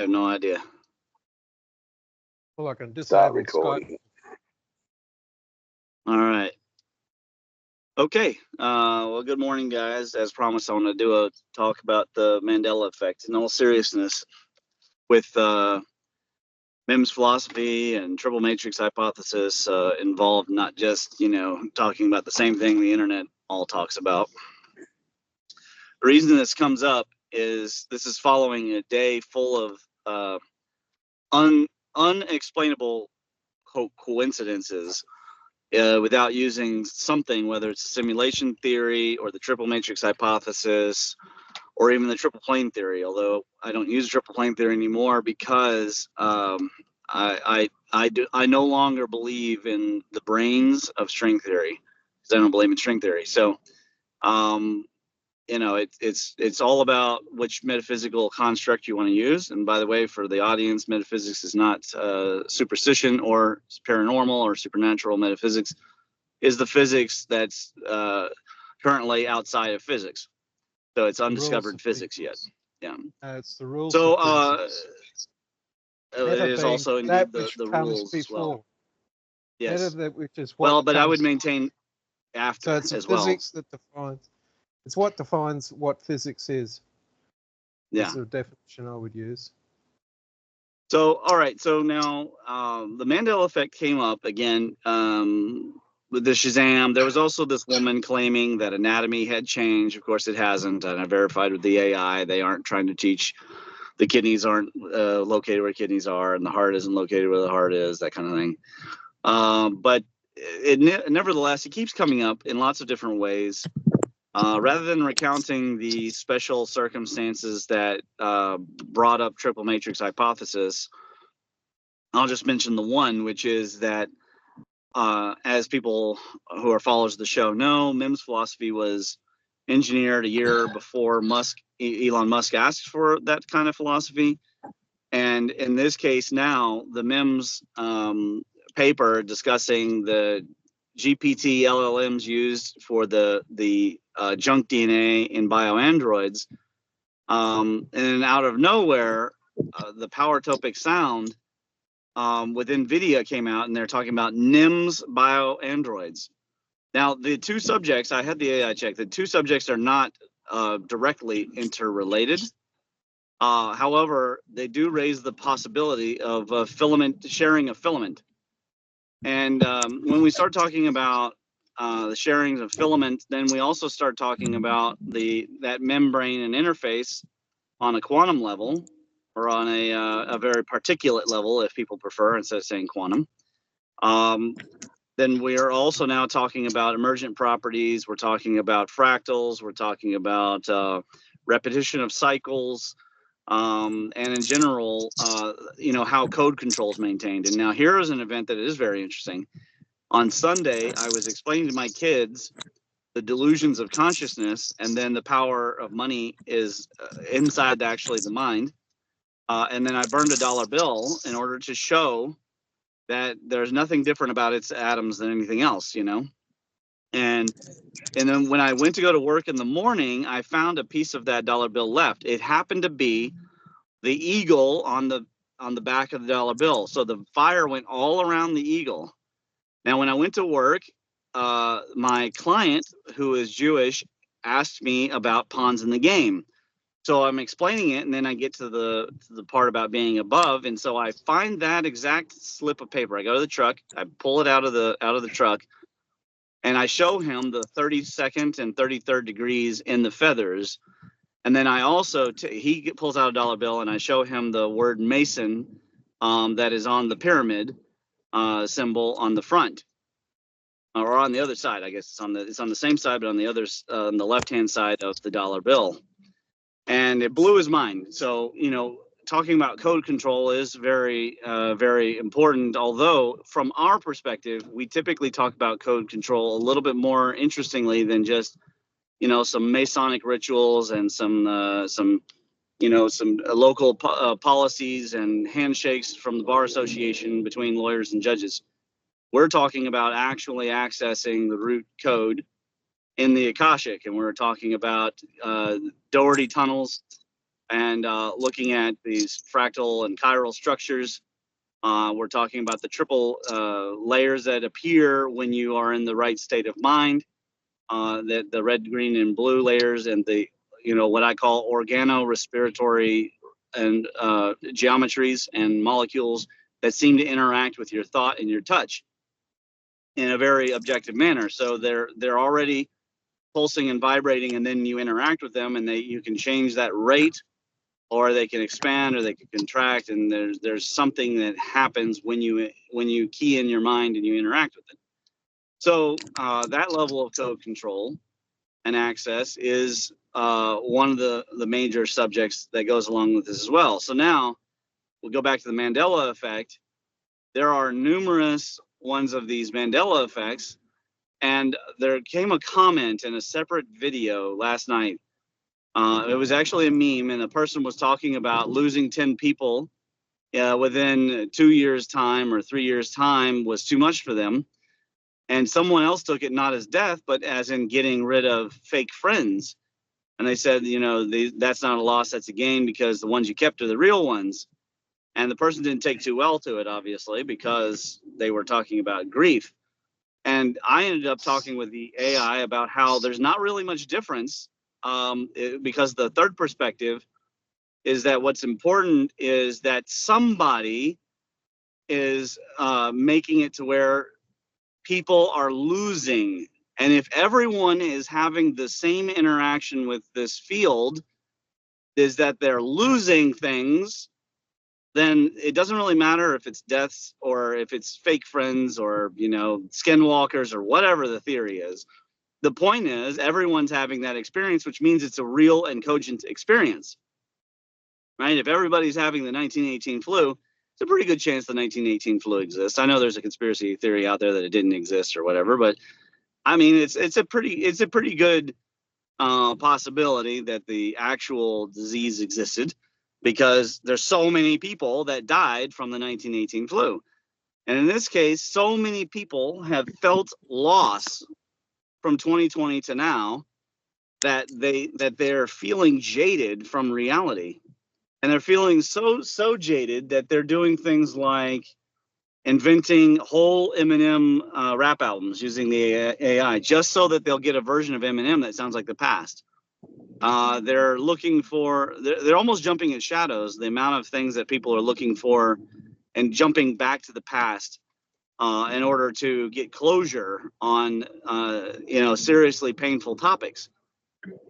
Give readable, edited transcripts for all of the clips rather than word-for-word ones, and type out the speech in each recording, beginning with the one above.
have no idea. Well, I can Start disable Skype. recording. All right. Okay. Well, good morning, guys. As promised, I want to do a talk about the Mandela Effect in all seriousness with Mims philosophy and triple matrix hypothesis involved, not just, talking about the same thing the internet all talks about. The reason this comes up is this is following a day full of unexplainable coincidences without using something, whether it's simulation theory or the triple matrix hypothesis or even the triple plane theory. Although I don't use triple plane theory anymore because I no longer believe in the brains of string theory because I don't believe in string theory. So it's all about which metaphysical construct you want to use. And by the way, for the audience, metaphysics is not superstition or paranormal or supernatural. Metaphysics is the physics that's currently outside of physics. So it's undiscovered physics yet. Yeah. It's the rules So of physics. it is also indeed the rules as well. Yes. Which is what well, but I would maintain after so it's as physics well. that defines. It's what defines what physics is. Yeah. That's the definition I would use. So, all right. So now the Mandela Effect came up again with the Shazam. There was also this woman claiming that anatomy had changed. Of course, it hasn't. And I verified with the AI. They aren't trying to teach the kidneys aren't located where kidneys are and the heart isn't located where the heart is, that kind of thing. But nevertheless, it keeps coming up in lots of different ways. Rather than recounting the special circumstances that brought up triple matrix hypothesis, I'll just mention the one, which is that as people who are followers of the show know, Mims philosophy was engineered a year before Elon Musk asked for that kind of philosophy. And in this case now, the Mims paper discussing the GPT LLMs used for the junk DNA in bioandroids, and out of nowhere, the power topic sound with NVIDIA came out, and they're talking about NIMS bioandroids. Now, the two subjects, I had the AI check, the two subjects are not directly interrelated. However, they do raise the possibility of sharing a filament. And when we start talking about the sharing of filament, then we also start talking about that membrane and interface on a quantum level, or on a very particulate level, if people prefer, instead of saying quantum. Then we are also now talking about emergent properties. We're talking about fractals. We're talking about repetition of cycles. And in general, how code control is maintained. And now here is an event that is very interesting. On Sunday, I was explaining to my kids the delusions of consciousness, and then the power of money is inside actually the mind. And then I burned a dollar bill in order to show that there's nothing different about its atoms than anything else, And then when I went to go to work in the morning, I found a piece of that dollar bill left. It happened to be the eagle on the back of the dollar bill. So the fire went all around the eagle. Now, when I went to work, my client, who is Jewish, asked me about pawns in the game. So I'm explaining it, and then I get to the part about being above, and so I find that exact slip of paper. I go to the truck, I pull it out of the truck, and I show him the 32nd and 33rd degrees in the feathers. And then I also, he pulls out a dollar bill, and I show him the word Mason that is on the pyramid symbol on the front, or on the other side. I guess it's on the same side, but on the other, on the left-hand side of the dollar bill. And it blew his mind. So, talking about code control is very, very important. Although, from our perspective, we typically talk about code control a little bit more interestingly than just, some Masonic rituals and some local policies and handshakes from the Bar Association between lawyers and judges. We're talking about actually accessing the root code in the Akashic, and we're talking about Doherty tunnels and looking at these fractal and chiral structures. We're talking about the triple layers that appear when you are in the right state of mind. The red, green, and blue layers, and the what I call organo-respiratory and geometries and molecules that seem to interact with your thought and your touch in a very objective manner. So they're already pulsing and vibrating, and then you interact with them, and you can change that rate, or they can expand, or they can contract, and there's something that happens when you key in your mind and you interact with it. So that level of code control and access is one of the major subjects that goes along with this as well. So now we'll go back to the Mandela effect. There are numerous ones of these Mandela effects, and there came a comment in a separate video last night. It was actually a meme, and the person was talking about losing 10 people within 2 years' time or 3 years' time was too much for them. And someone else took it not as death, but as in getting rid of fake friends. And they said, that's not a loss, that's a gain, because the ones you kept are the real ones. And the person didn't take too well to it, obviously, because they were talking about grief. And I ended up talking with the AI about how there's not really much difference, because the third perspective is that what's important is that somebody is making it to where people are losing. And if everyone is having the same interaction with this field, is that they're losing things, then it doesn't really matter if it's deaths or if it's fake friends or, skinwalkers or whatever the theory is. The point is everyone's having that experience, which means it's a real and cogent experience, right? If everybody's having the 1918 flu, it's a pretty good chance the 1918 flu exists. I know there's a conspiracy theory out there that it didn't exist or whatever, but I mean, it's a pretty good possibility that the actual disease existed, because there's so many people that died from the 1918 flu. And in this case, so many people have felt loss from 2020 to now that they're feeling jaded from reality. And they're feeling so jaded that they're doing things like inventing whole Eminem rap albums using the AI, just so that they'll get a version of Eminem that sounds like the past. They're looking for, they're almost jumping at shadows, the amount of things that people are looking for and jumping back to the past in order to get closure on, seriously painful topics.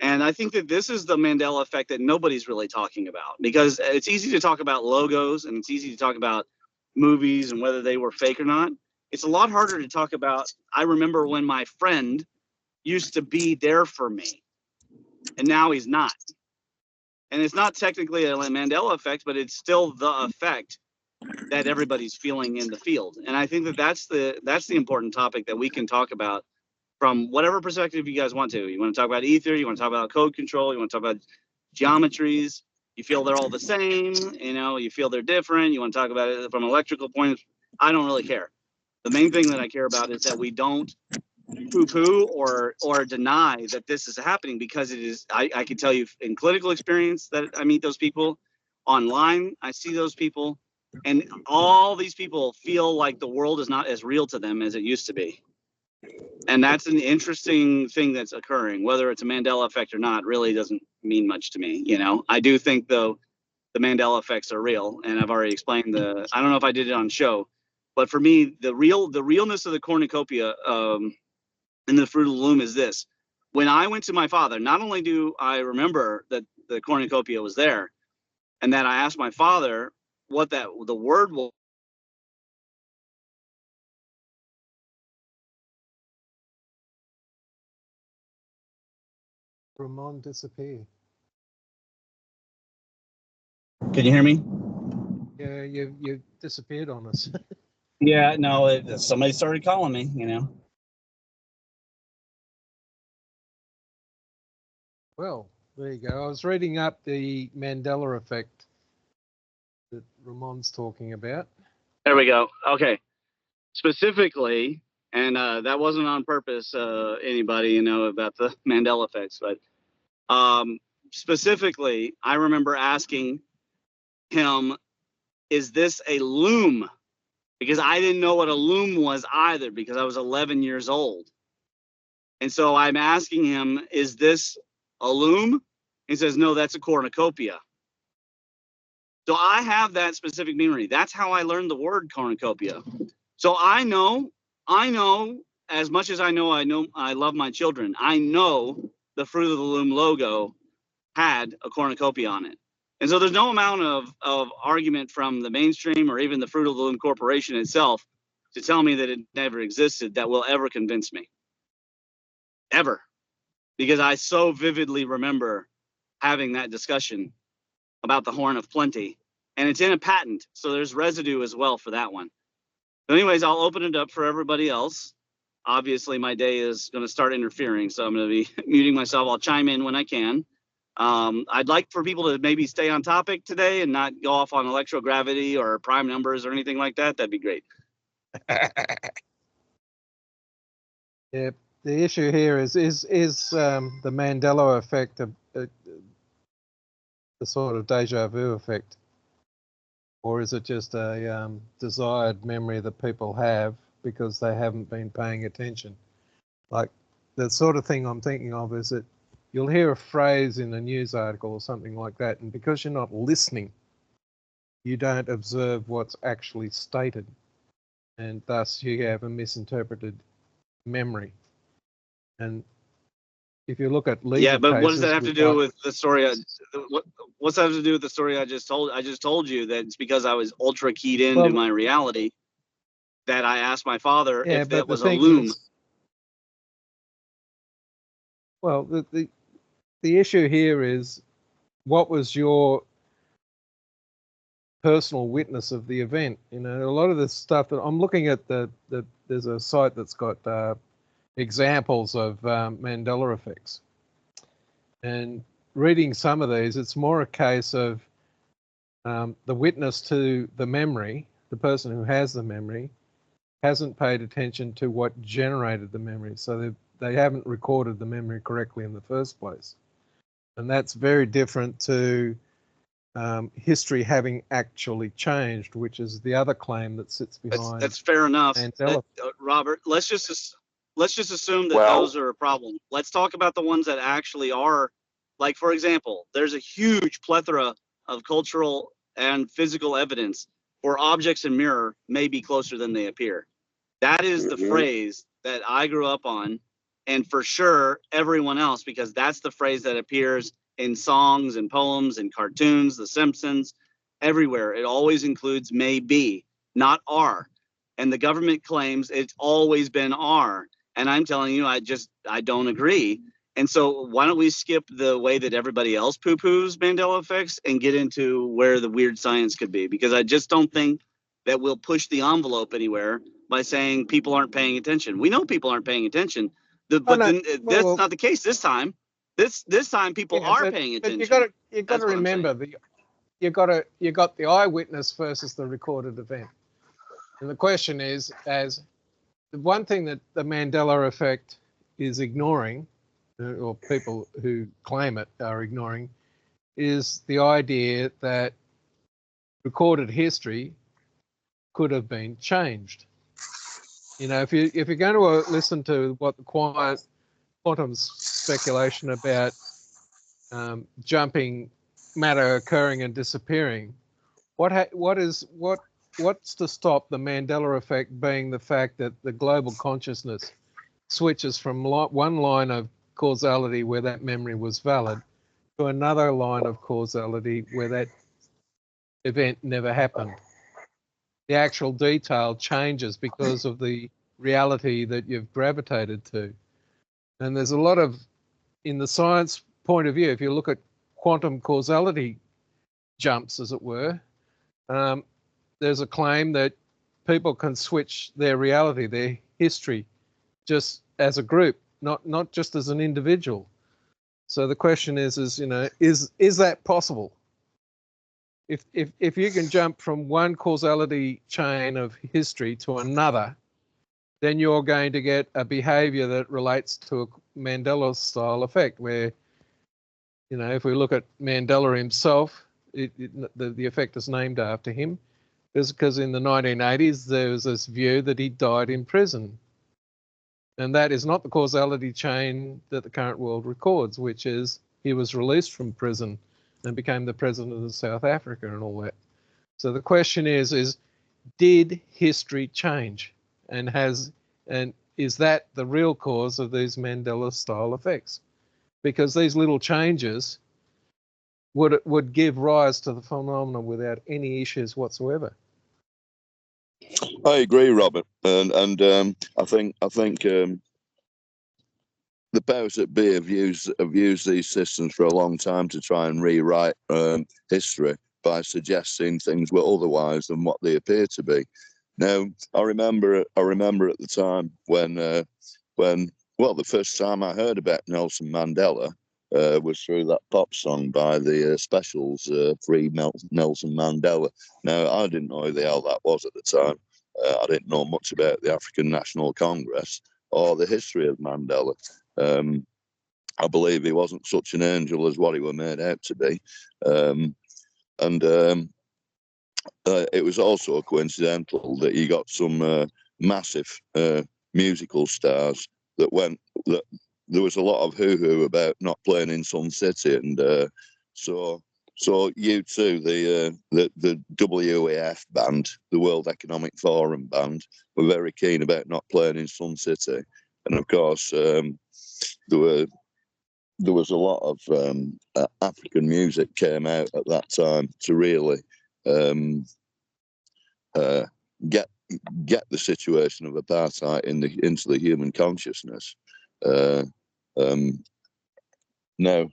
And I think that this is the Mandela effect that nobody's really talking about, because it's easy to talk about logos and it's easy to talk about movies and whether they were fake or not. It's a lot harder to talk about, I remember when my friend used to be there for me and now he's not. And it's not technically a Mandela effect, but it's still the effect that everybody's feeling in the field. And I think that that's the important topic that we can talk about from whatever perspective you guys want to. You want to talk about ether, you want to talk about code control, you want to talk about geometries, you feel they're all the same, you feel they're different, you want to talk about it from an electrical point. I don't really care. The main thing that I care about is that we don't poo-poo or deny that this is happening, because it is. I can tell you in clinical experience that I meet those people, online I see those people, and all these people feel like the world is not as real to them as it used to be. And that's an interesting thing that's occurring. Whether it's a Mandela effect or not really doesn't mean much to me. I do think, though, the Mandela effects are real, and I've already explained I don't know if I did it on show, but for me, the realness of the cornucopia and the fruit of the loom is this. When I went to my father, not only do I remember that the cornucopia was there, and that I asked my father what the word was. Ramon disappeared. Can you hear me? Yeah, you disappeared on us. Yeah, no, somebody started calling me, Well, there you go. I was reading up the Mandela effect that Ramon's talking about. There we go. Okay. Specifically, and that wasn't on purpose, anybody, about the Mandela effects, but specifically, I remember asking him, is this a loom? Because I didn't know what a loom was either, because I was 11 years old. And so I'm asking him, is this a loom? He says, no, that's a cornucopia. So I have that specific memory. That's how I learned the word cornucopia. So I know as much as I know I love my children. I know the Fruit of the Loom logo had a cornucopia on it. And so there's no amount of argument from the mainstream or even the Fruit of the Loom Corporation itself to tell me that it never existed that will ever convince me. Ever. Because I so vividly remember having that discussion about the Horn of Plenty. And it's in a patent, so there's residue as well for that one. But anyways, I'll open it up for everybody else. Obviously, my day is going to start interfering, so I'm going to be muting myself. I'll chime in when I can. I'd like for people to maybe stay on topic today and not go off on electrogravity or prime numbers or anything like that. That'd be great. Yeah, the issue here is the Mandela effect the sort of deja vu effect, or is it just a desired memory that people have because they haven't been paying attention? Like the sort of thing I'm thinking of is that you'll hear a phrase in a news article or something like that, and because you're not listening, you don't observe what's actually stated, and thus you have a misinterpreted memory. And if you look at legal yeah, but cases, what does that have to do with the story? What's that have to do with the story I just told? I just told you that it's because I was ultra keyed into my reality that I asked my father if that was a loom. Well, the issue here is, what was your personal witness of the event? You know, a lot of the stuff that I'm looking at, there's a site that's got examples of Mandela effects, and reading some of these, it's more a case of the witness to the memory, the person who has the memory, hasn't paid attention to what generated the memory, so they haven't recorded the memory correctly in the first place. And that's very different to history having actually changed, which is the other claim that sits behind. That's fair enough, Mandela. Robert. Let's just assume that those are a problem. Let's talk about the ones that actually are. Like, for example, there's a huge plethora of cultural and physical evidence for objects in mirror may be closer than they appear. That is the phrase that I grew up on, and for sure everyone else, because that's the phrase that appears in songs and poems and cartoons, The Simpsons, everywhere. It always includes may be, not are. And the government claims it's always been are. And I'm telling you, I don't agree. And so why don't we skip the way that everybody else poo-poos Mandela effects and get into where the weird science could be? Because I just don't think that we'll push the envelope anywhere by saying people aren't paying attention. We know people aren't paying attention, that's not the case this time. This time people are paying attention. You got to remember you got the eyewitness versus the recorded event. And the question is, as the one thing that the Mandela effect is ignoring, or people who claim it are ignoring, is the idea that recorded history could have been changed. You know, if you're going to listen to what the quantum speculation about jumping matter occurring and disappearing, what's to stop the Mandela effect being the fact that the global consciousness switches from one line of causality where that memory was valid to another line of causality where that event never happened? The actual detail changes because of the reality that you've gravitated to. And there's a lot of, in the science point of view, if you look at quantum causality jumps, as it were, there's a claim that people can switch their reality, their history, just as a group, not just as an individual. So the question is you know, is that possible? If you can jump from one causality chain of history to another, then you're going to get a behavior that relates to a Mandela style effect, where You know, if we look at Mandela himself, the effect is named after him. It's because in the 1980s, there was this view that he died in prison. And that is not the causality chain that the current world records, which is he was released from prison and became the president of South Africa and all that. So the question is did history change? And is that the real cause of these Mandela style effects? Because these little changes would give rise to the phenomenon without any issues whatsoever. I agree, Robert, and I think the powers that be have used these systems for a long time to try and rewrite history by suggesting things were otherwise than what they appear to be. Now, I remember at the time when the first time I heard about Nelson Mandela was through that pop song by the Specials, Free Nelson Mandela. Now, I didn't know who the hell that was at the time. I didn't know much about the African National Congress or the history of Mandela. I believe he wasn't such an angel as what he was made out to be. It was also coincidental that you got some massive musical stars that there was a lot of hoo-hoo about not playing in Sun City, and so U2, the WEF band, the World Economic Forum band, were very keen about not playing in Sun City, and of course there was a lot of African music came out at that time to really get the situation of apartheid into the human consciousness. Now,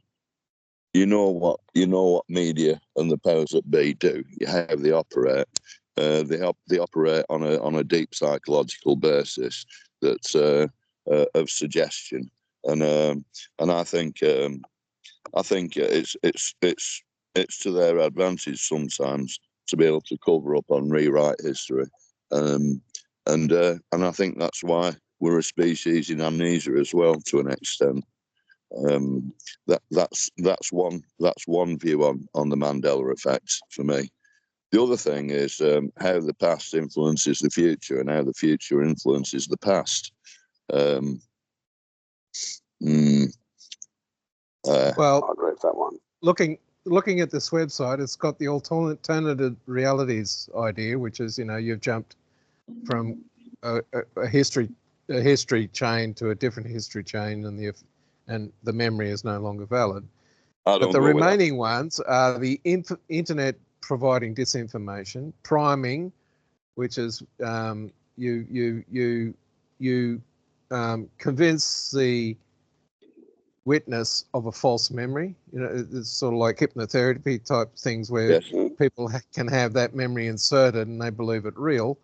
you know what media and the powers that be do. How they operate. They operate on a deep psychological basis that's of suggestion, and I think it's to their advantage sometimes to be able to cover up and rewrite history, and I think that's why we're a species in amnesia as well, to an extent. That's one view on the Mandela effect for me. The other thing is how the past influences the future and how the future influences the past. Well, I agree with that one. Looking at this website, it's got the alternative realities idea, which is, you've jumped from a history chain to a different history chain, and the memory is no longer valid. But the remaining ones are the internet providing disinformation, priming, which is you convince the witness of a false memory. It's sort of like hypnotherapy type things where people can have that memory inserted and they believe it real.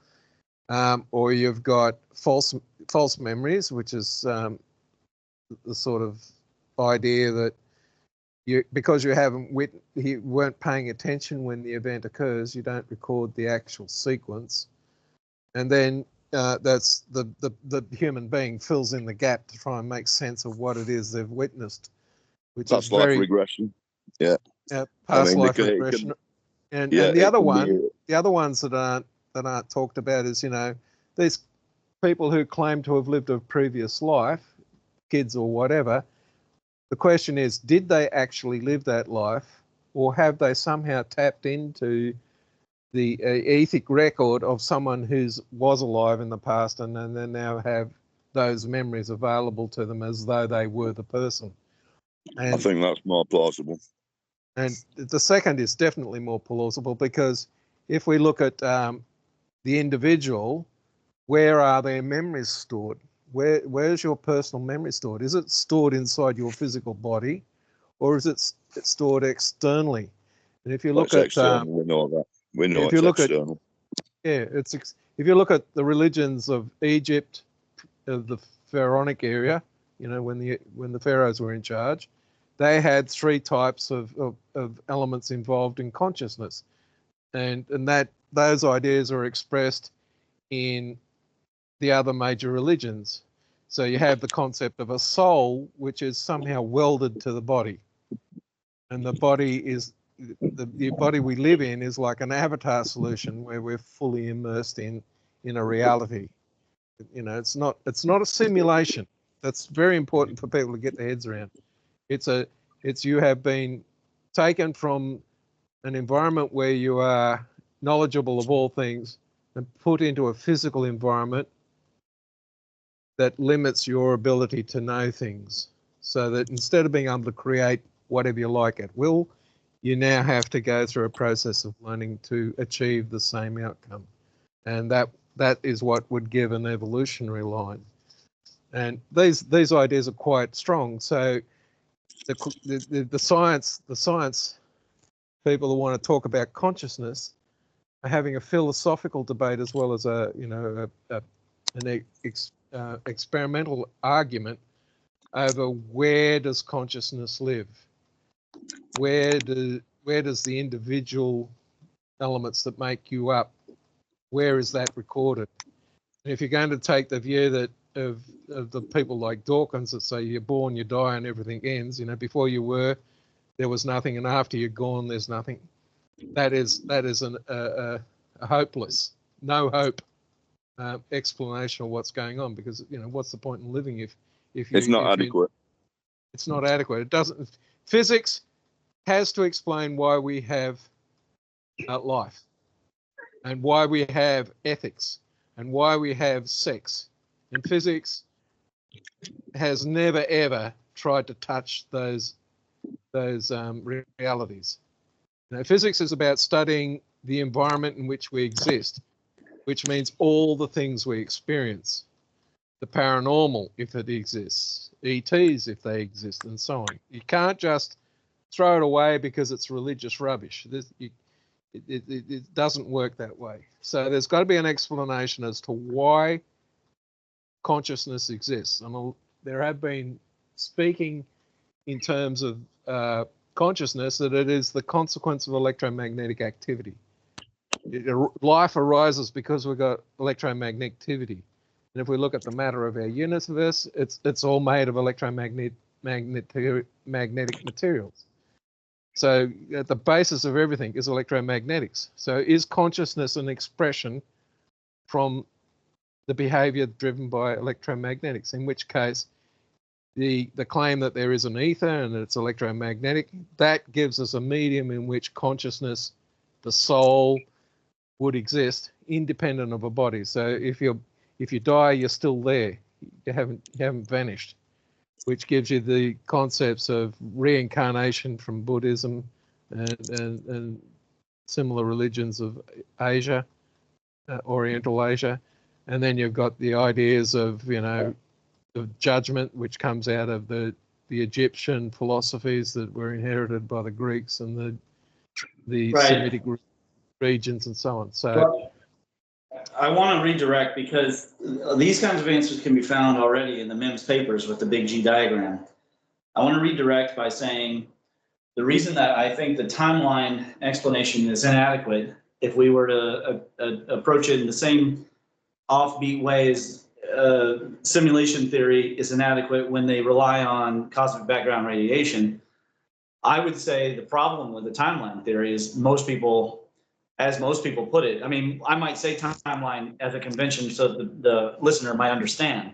Or you've got false memories, which is the sort of idea that because you weren't paying attention when the event occurs, you don't record the actual sequence, and then that's the human being fills in the gap to try and make sense of what it is they've witnessed, which past is life regression. Yeah, past life regression. And the other ones that aren't talked about is these people who claim to have lived a previous life, kids or whatever. The question is, did they actually live that life, or have they somehow tapped into the ethic record of someone who was alive in the past and then they now have those memories available to them as though they were the person? And I think that's more plausible. And the second is definitely more plausible, because if we look at the individual, where are their memories stored? Where's your personal memory stored? Is it stored inside your physical body, or is it stored externally? And if you look at external, we know that. We know if you look external. if you look at the religions of Egypt, of the Pharaonic area, when the pharaohs were in charge, they had three types of elements involved in consciousness, and that those ideas are expressed in the other major religions. So you have the concept of a soul, which is somehow welded to the body. and the body is the body we live in is like an avatar solution where we're fully immersed in a reality. You know, it's not a simulation. That's very important for people to get their heads around. It's you have been taken from an environment where you are knowledgeable of all things and put into a physical environment that limits your ability to know things, so that instead of being able to create whatever you like at will, you now have to go through a process of learning to achieve the same outcome. And that is what would give an evolutionary line. And these ideas are quite strong. So the science people who want to talk about consciousness are having a philosophical debate as well as an experimental argument over where does consciousness live? Where does the individual elements that make you up, where is that recorded? And if you're going to take the view that of the people like Dawkins that say you're born, you die, and everything ends, you know, before you were, there was nothing, and after you're gone, there's nothing. That is a hopeless, no hope explanation of what's going on, because, you know, what's the point in living if it's not adequate? It's not adequate. It doesn't. Physics has to explain why we have life, and why we have ethics, and why we have sex. And physics has never ever tried to touch those realities. You know, physics is about studying the environment in which we exist, which means all the things we experience, the paranormal if it exists, ETs if they exist, and so on. You can't just throw it away because it's religious rubbish. It doesn't work that way. So there's got to be an explanation as to why consciousness exists. And there have been, speaking in terms of consciousness, that it is the consequence of electromagnetic activity. Life arises because we've got electromagnetic. And if we look at the matter of our universe, it's all made of electromagnetic materials. So at the basis of everything is electromagnetics. So is consciousness an expression from the behavior driven by electromagnetics? In which case, the claim that there is an ether and it's electromagnetic, that gives us a medium in which consciousness, the soul, would exist independent of a body. So if you die, you're still there. You haven't vanished, which gives you the concepts of reincarnation from Buddhism and similar religions of Asia, Oriental Asia. And then you've got the ideas of, you know, of judgment, which comes out of the Egyptian philosophies that were inherited by the Greeks and the Right. Semitic regions and so on. So well, I want to redirect, because these kinds of answers can be found already in the MIMS papers with the big G diagram. I want to redirect by saying the reason that I think the timeline explanation is inadequate, if we were to approach it in the same offbeat way as simulation theory is inadequate when they rely on cosmic background radiation, I would say the problem with the timeline theory is most people put it. I mean, I might say timeline as a convention so the listener might understand,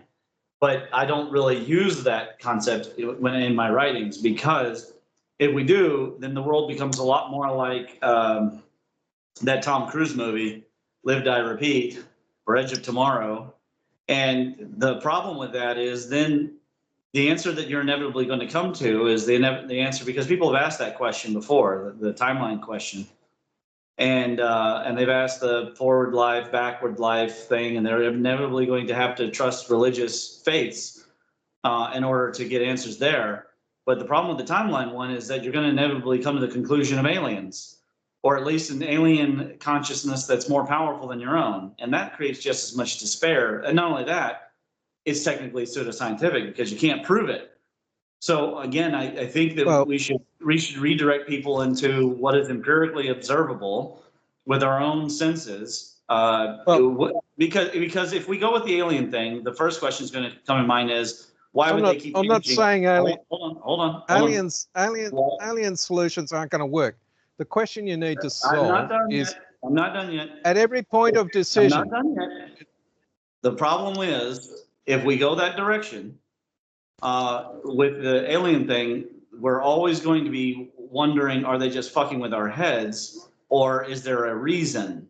but I don't really use that concept when in my writings, because if we do, then the world becomes a lot more like that Tom Cruise movie, Live, Die, Repeat, or Edge of Tomorrow. And the problem with that is then the answer that you're inevitably going to come to is the answer, because people have asked that question before, the timeline question. And they've asked the forward life, backward life thing, and they're inevitably going to have to trust religious faiths in order to get answers there. But the problem with the timeline one is that you're going to inevitably come to the conclusion of aliens, or at least an alien consciousness that's more powerful than your own. And that creates just as much despair. And not only that, it's technically pseudoscientific because you can't prove it. So again, I think that we should redirect people into what is empirically observable with our own senses. Because if we go with the alien thing, the first question is going to come in mind is, Why I'm would not, they keep I'm not changing? saying Hold on. alien solutions aren't going to work. The question you need to I'm not solve done is yet. I'm not done yet. at every point of I'm decision. not done yet. The problem is, if we go that direction, with the alien thing, we're always going to be wondering, are they just fucking with our heads, or is there a reason?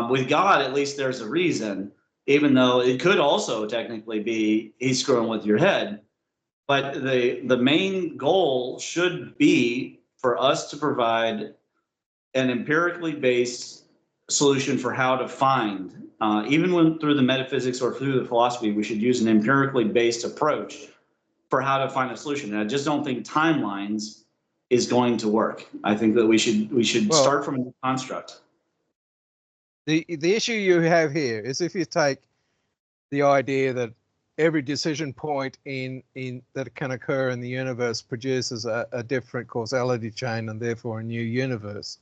With God, at least there's a reason, even though it could also technically be he's screwing with your head. But the main goal should be for us to provide an empirically based solution for how to find, even when through the metaphysics or through the philosophy, we should use an empirically based approach for how to find a solution. And I just don't think timelines is going to work. I think that we should start from a construct. The issue you have here is if you take the idea that every decision point in that can occur in the universe produces a different causality chain and therefore a new universe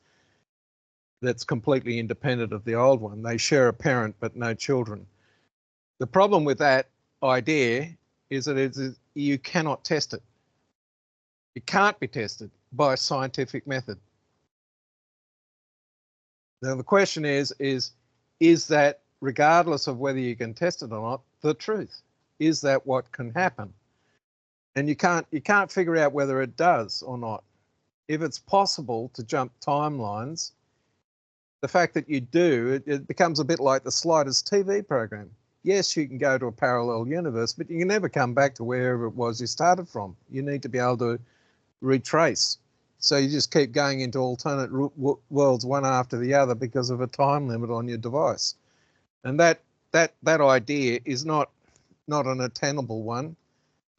that's completely independent of the old one. They share a parent but no children. The problem with that idea is that you cannot test it. It can't be tested by a scientific method. Now the question is that, regardless of whether you can test it or not, the truth? Is that what can happen? And you can't figure out whether it does or not. If it's possible to jump timelines, the fact that you do, it becomes a bit like the Sliders TV program. Yes, you can go to a parallel universe, but you can never come back to wherever it was you started from. You need to be able to retrace. So you just keep going into alternate worlds one after the other because of a time limit on your device. And that idea is not an attainable one.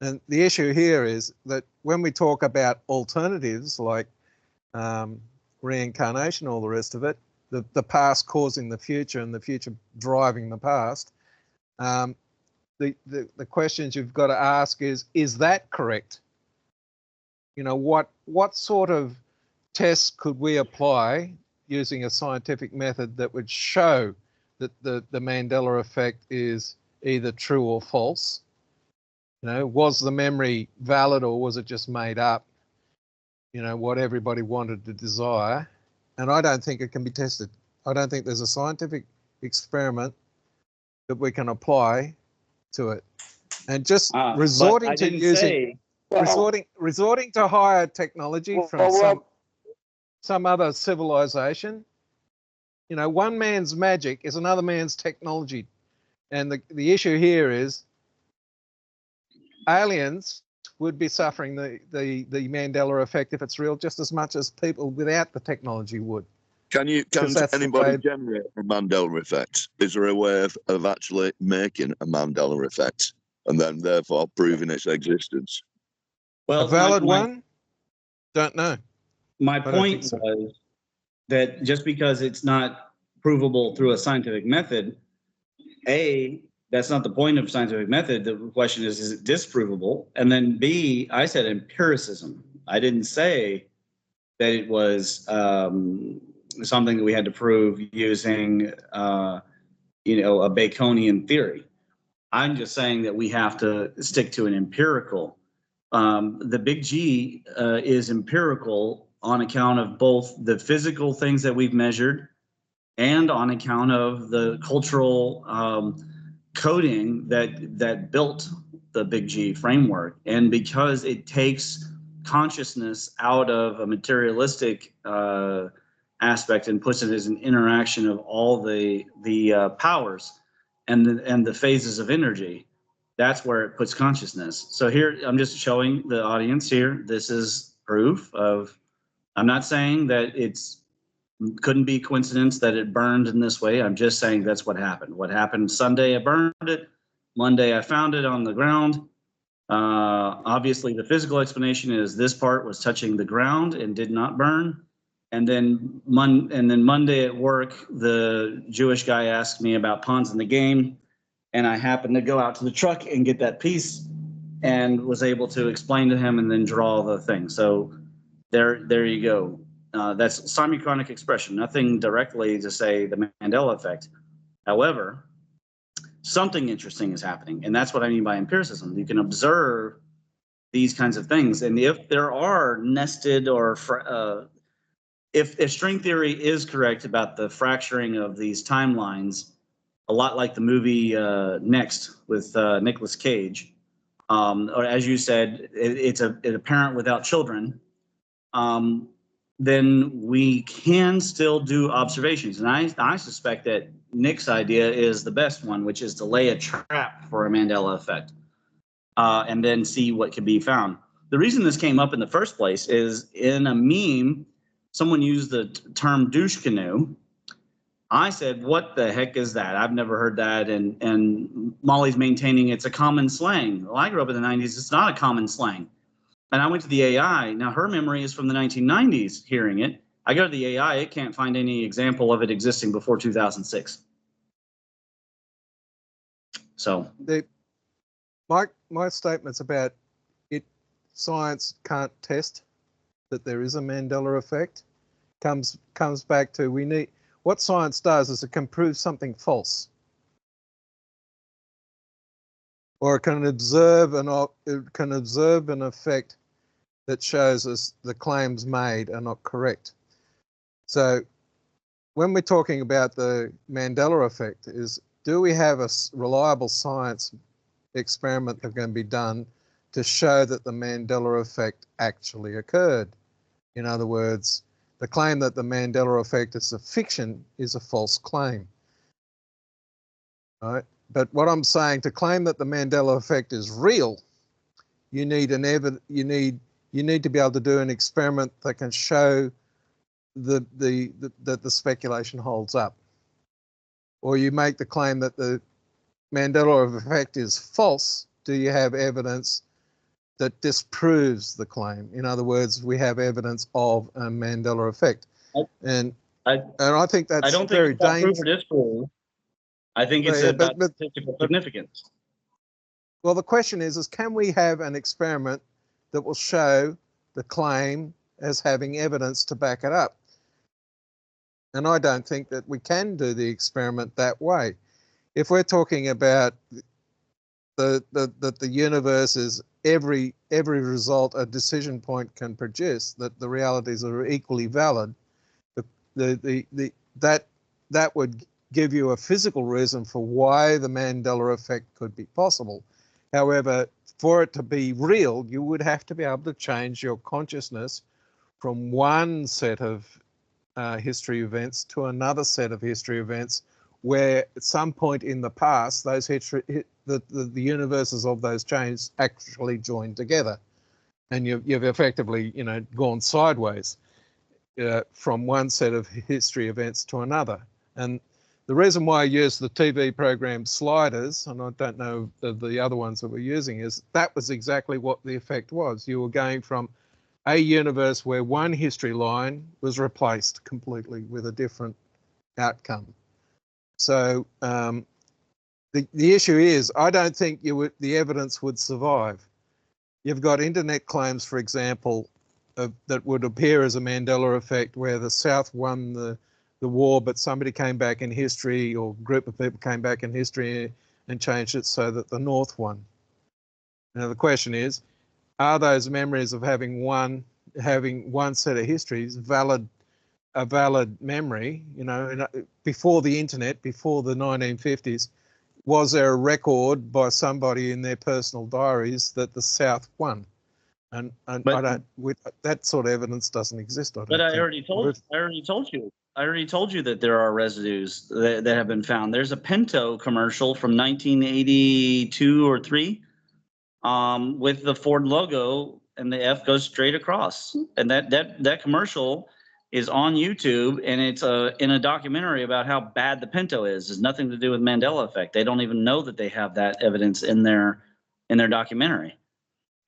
And the issue here is that when we talk about alternatives like reincarnation, all the rest of it, the past causing the future and the future driving the past, the questions you've got to ask is that correct? You know, what sort of tests could we apply using a scientific method that would show that the Mandela effect is either true or false? You know, was the memory valid or was it just made up? You know, what everybody wanted to desire. And I don't think it can be tested. I don't think there's a scientific experiment that we can apply to it. And just resorting to using, resorting to higher technology from some other civilization, you know, one man's magic is another man's technology. And the issue here is aliens would be suffering the Mandela effect if it's real just as much as people without the technology would. Can anybody generate a Mandela effect? Is there a way of actually making a Mandela effect and then therefore proving its existence? Well, a valid one? Don't know. My point was that just because it's not provable through a scientific method, that's not the point of scientific method. The question is it disprovable? And then B, I said empiricism. I didn't say that it was something that we had to prove using, a Baconian theory. I'm just saying that we have to stick to an empirical. The big G is empirical on account of both the physical things that we've measured and on account of the cultural coding that built the big G framework. And because it takes consciousness out of a materialistic aspect and puts it as an interaction of all the powers and the phases of energy, that's where it puts consciousness. So here, I'm just showing the audience here, this is proof of, I'm not saying that couldn't be coincidence that it burned in this way. I'm just saying that's what happened. What happened Sunday, I burned it. Monday, I found it on the ground. Obviously, the physical explanation is this part was touching the ground and did not burn. And then Monday at work, the Jewish guy asked me about pawns in the game. And I happened to go out to the truck and get that piece and was able to explain to him and then draw the thing. So there you go. That's simulchronic expression, nothing directly to say the Mandela effect. However, something interesting is happening. And that's what I mean by empiricism. You can observe these kinds of things. And if there are nested or if string theory is correct about the fracturing of these timelines, a lot like the movie Next with Nicolas Cage, or as you said, it's a parent without children, then we can still do observations. And I suspect that Nick's idea is the best one, which is to lay a trap for a Mandela effect and then see what can be found. The reason this came up in the first place is in a meme, someone used the term douche canoe. I said, what the heck is that? I've never heard that. And Molly's maintaining it's a common slang. Well, I grew up in the 90s. It's not a common slang. And I went to the AI. Now, her memory is from the 1990s hearing it. I go to the AI. It can't find any example of it existing before 2006. So my statements about it, science can't test that there is a Mandela effect, comes back to what science does is it can prove something false, or it can observe an effect that shows us the claims made are not correct. So when we're talking about the Mandela effect, do we have a reliable science experiment that can be done to show that the Mandela effect actually occurred? In other words, the claim that the Mandela effect is a fiction is a false claim, right? But what I'm saying, to claim that the Mandela effect is real, you need to be able to do an experiment that can show that the speculation holds up. Or you make the claim that the Mandela effect is false. Do you have evidence that disproves the claim? In other words, we have evidence of a Mandela effect. And I think that's very dangerous. I don't think it's about proof or disprove. I think it's about statistical significance. Well, the question is can we have an experiment that will show the claim as having evidence to back it up? And I don't think that we can do the experiment that way. If we're talking about that the universe is every result a decision point can produce, that the realities are equally valid, that would give you a physical reason for why the Mandela effect could be possible. However, for it to be real, you would have to be able to change your consciousness from one set of history events to another set of history events, where at some point in the past, those the universes of those chains actually joined together, and you've effectively, gone sideways from one set of history events to another. And the reason why I use the TV program Sliders, and I don't know the other ones that we're using, is that was exactly what the effect was. You were going from a universe where one history line was replaced completely with a different outcome. So the issue is, I don't think the evidence would survive. You've got internet claims, for example, that would appear as a Mandela effect, where the South won the war, but somebody came back in history, or a group of people came back in history and changed it so that the North won. Now the question is, are those memories of having one set of histories a valid memory? Before the internet, before the 1950s, was there a record by somebody in their personal diaries that the South won? And that sort of evidence doesn't exist. I already told you that there are residues that have been found. There's a Pinto commercial from 1982 or 3 with the Ford logo, and the F goes straight across. And that commercial is on YouTube, and it's in a documentary about how bad the Pinto is. It's nothing to do with Mandela effect. They don't even know that they have that evidence in their documentary.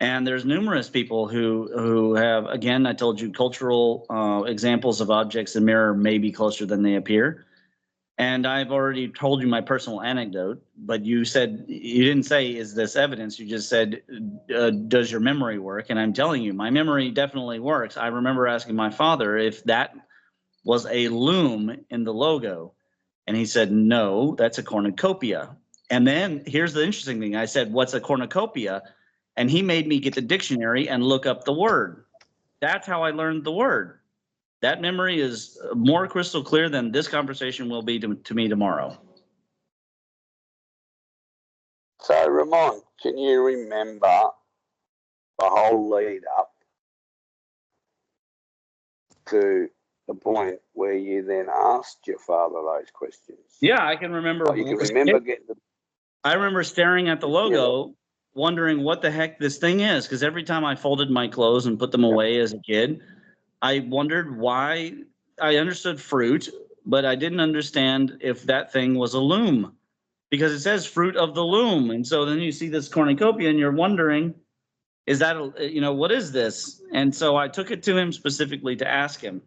And there's numerous people who have, again, I told you, cultural examples of objects that mirror may be closer than they appear. And I've already told you my personal anecdote, but you didn't say, is this evidence? You just said, does your memory work? And I'm telling you, my memory definitely works. I remember asking my father if that was a loom in the logo. And he said, no, that's a cornucopia. And then here's the interesting thing. I said, what's a cornucopia? And he made me get the dictionary and look up the word. That's how I learned the word. That memory is more crystal clear than this conversation will be to me tomorrow. So, Ramon, can you remember the whole lead up to the point where you then asked your father those questions? Yeah, I can remember. Like you can remember getting the, I remember staring at the logo, wondering what the heck this thing is, because every time I folded my clothes and put them away as a kid, I wondered why. I understood fruit, but I didn't understand if that thing was a loom, because it says fruit of the loom. And so then you see this cornucopia and you're wondering, is that, what is this? And so I took it to him specifically to ask him,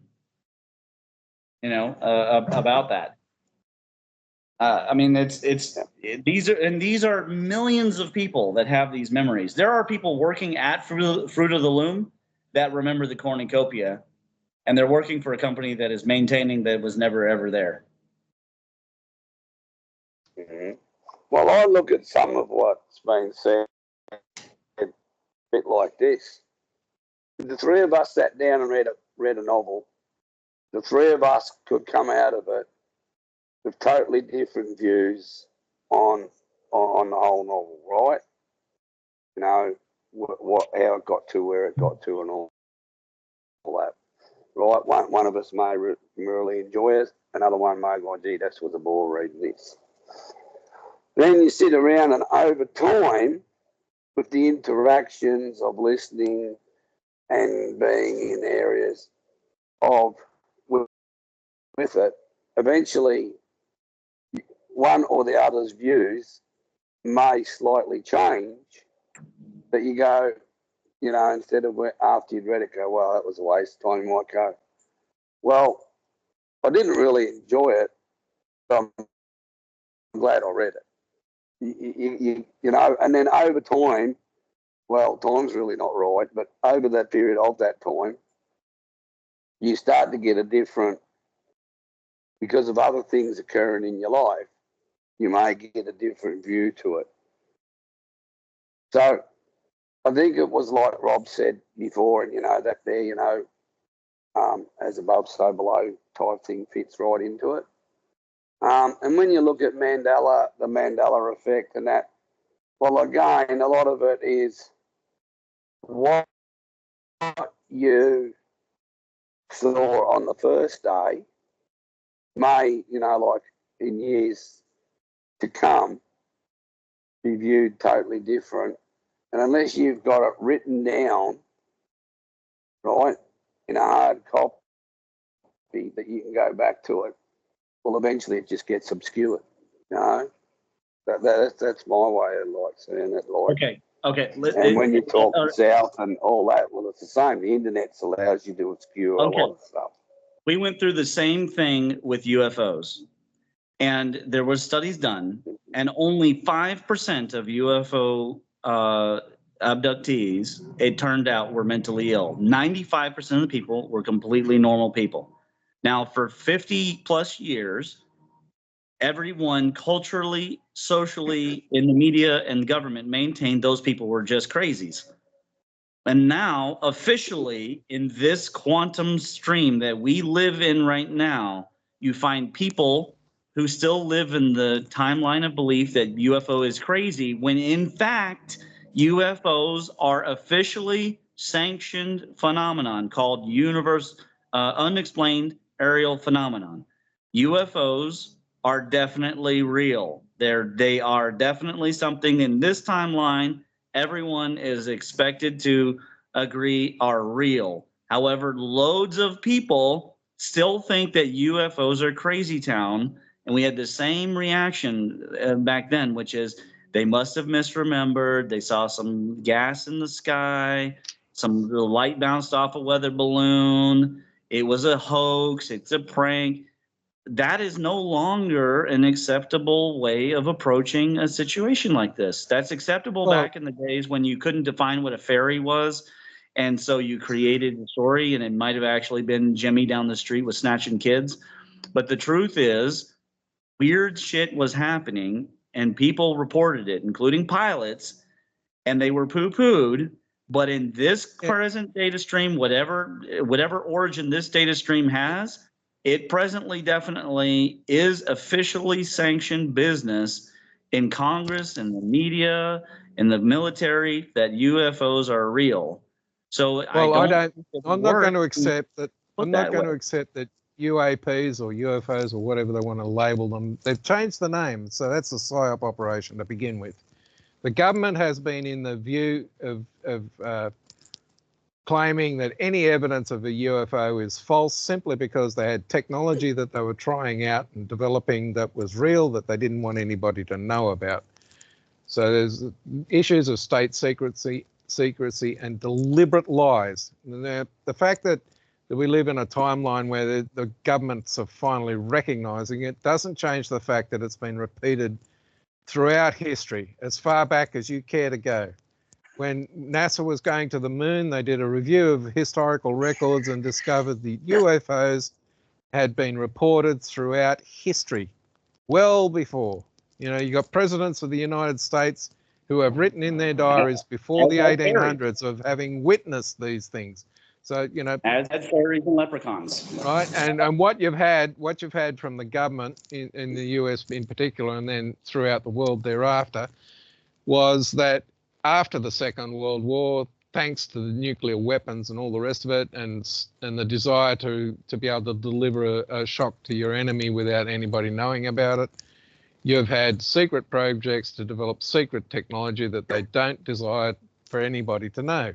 about that. I mean, these are millions of people that have these memories. There are people working at Fruit of the Loom that remember the cornucopia, and they're working for a company that is maintaining that it was never ever there. Mm-hmm. Well, I look at some of what's been said a bit like this. If the three of us sat down and read a novel, the three of us could come out of it with totally different views on the whole novel, right? You know, how it got to where it got to and all that, right? One of us may really enjoy it, another one may go, gee, that's was a bore reading this. Then you sit around and over time, with the interactions of listening and being in areas of with it, eventually one or the other's views may slightly change, but you go, instead of after you'd read it, go, well, that was a waste of time, you might go, well, I didn't really enjoy it, but I'm glad I read it. And then over time, well, time's really not right, but over that period of that time, you start to get a different, because of other things occurring in your life, you may get a different view to it. So I think it was like Rob said before, and that there, as above, so below type thing fits right into it. And when you look at Mandela, the Mandela effect and that, well, again, a lot of it is what you saw on the first day may, like in years to come, be viewed totally different. And unless you've got it written down, right, in a hard copy that you can go back to it, well, eventually it just gets obscured. That's my way of seeing it. Okay. And when you talk South and all that, well, it's the same. The internet allows you to obscure a lot of stuff. We went through the same thing with UFOs, and there was studies done, and only 5% of UFO abductees, it turned out, were mentally ill. 95% of the people were completely normal people. Now, for 50 plus years, everyone culturally, socially, in the media and government maintained those people were just crazies. And now, officially, in this quantum stream that we live in right now, you find people who still live in the timeline of belief that UFO is crazy, when in fact, UFOs are officially sanctioned phenomenon called unexplained aerial phenomenon. UFOs are definitely real. They are definitely something in this timeline everyone is expected to agree are real. However, loads of people still think that UFOs are crazy town. And we had the same reaction back then, which is they must have misremembered. They saw some gas in the sky, some light bounced off a weather balloon. It was a hoax. It's a prank. That is no longer an acceptable way of approaching a situation like this. That's acceptable back in the days when you couldn't define what a fairy was. And so you created a story, and it might have actually been Jimmy down the street with snatching kids. But the truth is, weird shit was happening. and people reported it, including pilots, and they were poo-pooed. But in this present data stream, whatever origin this data stream has, it presently definitely is officially sanctioned business in Congress and the media and the military that UFOs are real. So Well, I'm I'm not going to accept that. I'm not going to way. accept that UAPs or UFOs or whatever they want to label them. They've changed the name, so that's a psyop operation to begin with. The government has been in the view of claiming that any evidence of a UFO is false simply because they had technology that they were trying out and developing that was real that they didn't want anybody to know about. So there's issues of state secrecy and deliberate lies. Now, the fact that we live in a timeline where the governments are finally recognizing it doesn't change the fact that it's been repeated throughout history, as far back as you care to go. When NASA was going to the moon, they did a review of historical records and discovered the UFOs had been reported throughout history, well before. You know, you got presidents of the United States who have written in their diaries before the 1800s of having witnessed these things. So, you know, as fairies and leprechauns, right? And what you've had from the government in the US in particular, and then throughout the world thereafter, was that after the Second World War, thanks to the nuclear weapons and all the rest of it, and the desire to be able to deliver a shock to your enemy without anybody knowing about it, you've had secret projects to develop secret technology that they don't desire for anybody to know.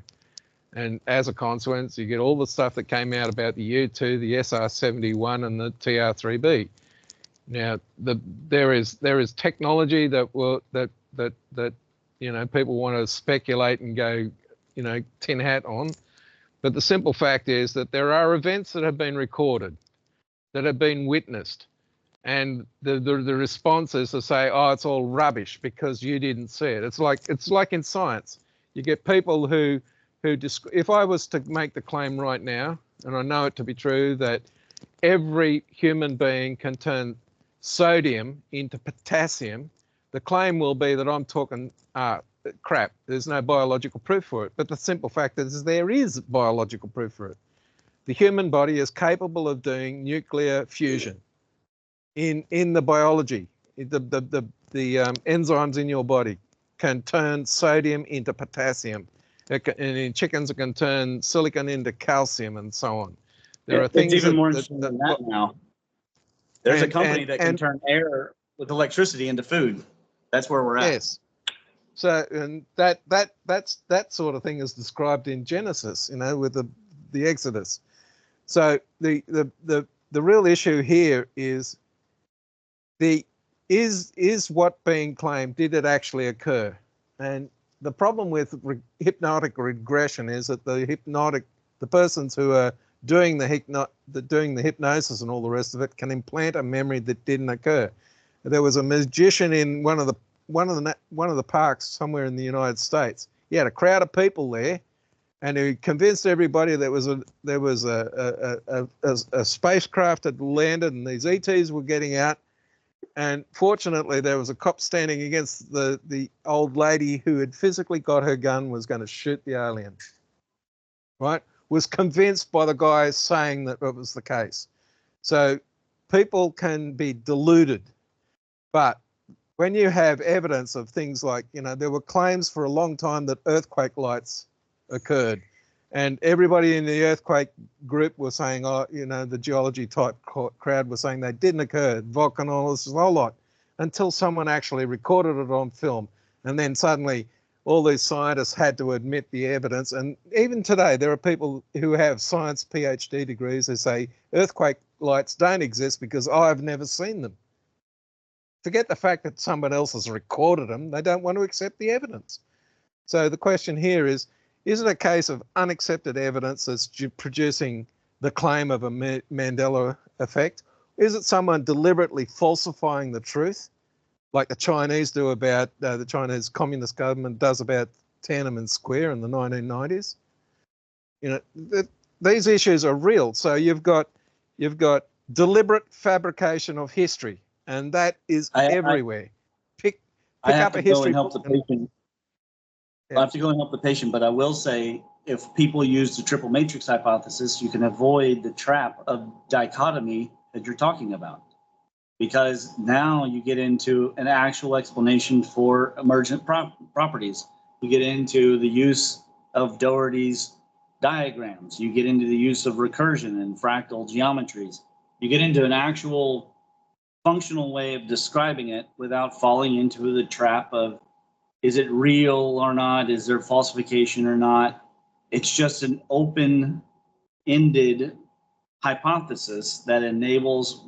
And as a consequence, you get all the stuff that came out about the U-2, the SR-71, and the TR-3B. Now, there is technology that you know, people want to speculate and go, you know, tin hat on. But the simple fact is that there are events that have been recorded, that have been witnessed, and the response is to say, oh, it's all rubbish because you didn't see it. It's like in science. You get people who if I was to make the claim right now, and I know it to be true, that every human being can turn sodium into potassium, the claim will be that I'm talking crap. There's no biological proof for it. But the simple fact is there is biological proof for it. The human body is capable of doing nuclear fusion in the biology. The enzymes in your body can turn sodium into potassium. And in chickens, it can turn silicon into calcium and so on. There are things it's even more interesting than that now. There's a company that can turn air with electricity into food. That's where we're at. Yes. So, and that sort of thing is described in Genesis, you know, with the Exodus. So the real issue here is is what being claimed, did it actually occur? And the problem with hypnotic regression is that the persons who are doing the hypnosis and all the rest of it can implant a memory that didn't occur. There was a magician in one of the parks somewhere in the United States. He had a crowd of people there, and he convinced everybody there was a spacecraft had landed and these ETs were getting out. And fortunately, there was a cop standing against the old lady who had physically got her gun, was going to shoot the alien. Right? Was convinced by the guy saying that it was the case. So people can be deluded. But when you have evidence of things like, you know, there were claims for a long time that earthquake lights occurred. And everybody in the earthquake group was saying, oh, you know, the geology type crowd was saying they didn't occur, volcanologists, a whole lot, until someone actually recorded it on film. And then suddenly all these scientists had to admit the evidence. And even today, there are people who have science PhD degrees who say earthquake lights don't exist because I've never seen them. Forget the fact that someone else has recorded them. They don't want to accept the evidence. So the question here is it a case of unaccepted evidence that's producing the claim of a Mandela effect? Is it someone deliberately falsifying the truth, like the Chinese do about, the Chinese Communist government does about Tiananmen Square in the 1990s? You know, these issues are real. So you've got deliberate fabrication of history, and that is everywhere. I have up a to go history and help the book and- patient. Yeah. I have to go and help the patient, but I will say, if people use the triple matrix hypothesis, you can avoid the trap of dichotomy that you're talking about. Because now you get into an actual explanation for emergent properties. You get into the use of Doherty's diagrams. You get into the use of recursion and fractal geometries. You get into an actual functional way of describing it without falling into the trap of, is it real or not? Is there falsification or not? It's just an open-ended hypothesis that enables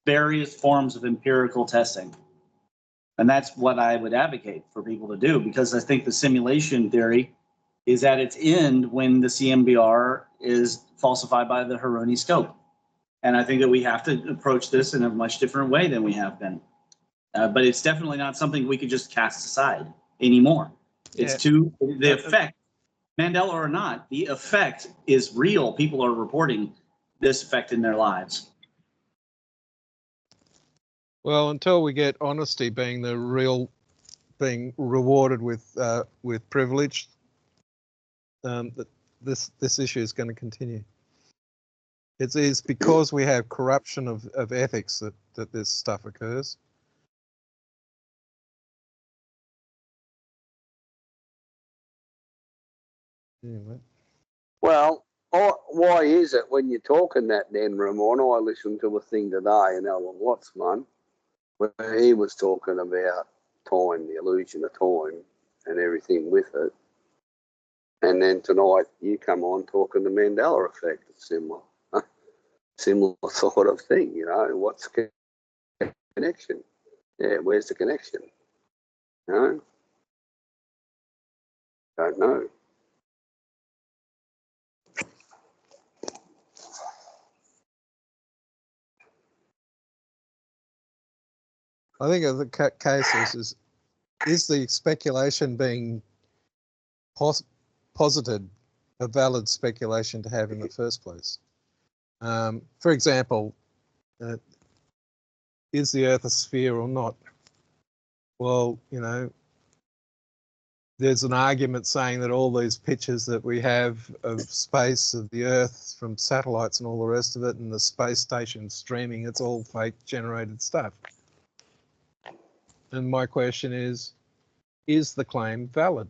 various forms of empirical testing. And that's what I would advocate for people to do, because I think the simulation theory is at its end when the CMBR is falsified by the Haroni scope. And I think that we have to approach this in a much different way than we have been. But it's definitely not something we could just cast aside anymore. It's the effect, Mandela or not, the effect is real. People are reporting this effect in their lives. Well, until we get honesty being the real, being rewarded with privilege, this issue is going to continue. It's because we have corruption of ethics that this stuff occurs. Anyway. Well, why is it when you're talking that then, Ramon, I listened to a thing today in Alan Watts one, where he was talking about time, the illusion of time and everything with it. And then tonight you come on talking the Mandela effect. It's similar sort of thing, you know. What's the connection? Yeah, where's the connection? You know? Don't know. I think of the case is the speculation being posited a valid speculation to have in the first place? For example, is the Earth a sphere or not? Well, you know, there's an argument saying that all these pictures that we have of space, of the Earth from satellites and all the rest of it, and the space station streaming, it's all fake generated stuff. And my question is the claim valid?